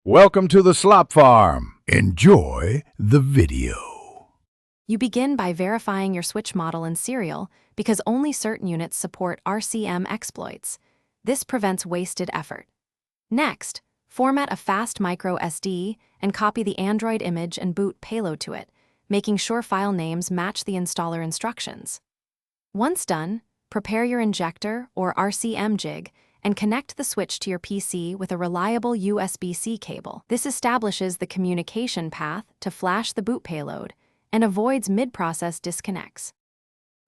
Welcome to the Slop Farm. Enjoy the video. You begin by verifying your switch model and serial because only certain units support RCM exploits. This prevents wasted effort. Next, format a fast micro SD and copy the Android image and boot payload to it, making sure file names match the installer instructions. Once done, prepare your injector or RCM jig and connect the switch to your PC with a reliable USB-C cable. This establishes the communication path to flash the boot payload and avoids mid-process disconnects.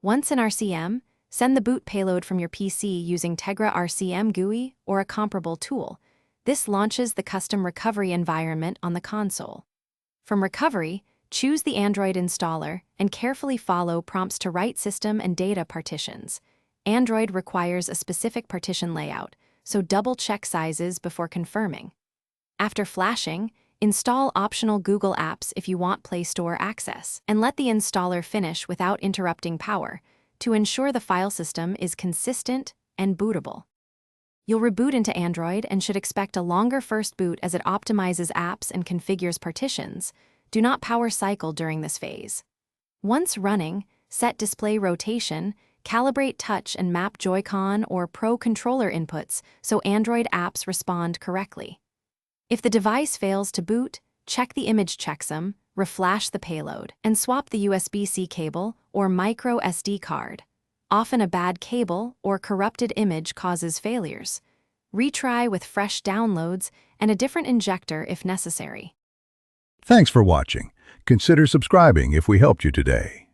Once in RCM, send the boot payload from your PC using Tegra RCM GUI or a comparable tool. This launches the custom recovery environment on the console. From recovery, choose the Android installer and carefully follow prompts to write system and data partitions. Android requires a specific partition layout, so double-check sizes before confirming. After flashing, install optional Google apps if you want Play Store access, and let the installer finish without interrupting power to ensure the file system is consistent and bootable. You'll reboot into Android and should expect a longer first boot as it optimizes apps and configures partitions. Do not power cycle during this phase. Once running, set display rotation, calibrate touch and map Joy-Con or Pro controller inputs so Android apps respond correctly. If the device fails to boot, check the image checksum, reflash the payload, and swap the USB-C cable or micro SD card. Often a bad cable or corrupted image causes failures. Retry with fresh downloads and a different injector if necessary. Thanks for watching. Consider subscribing if we helped you today.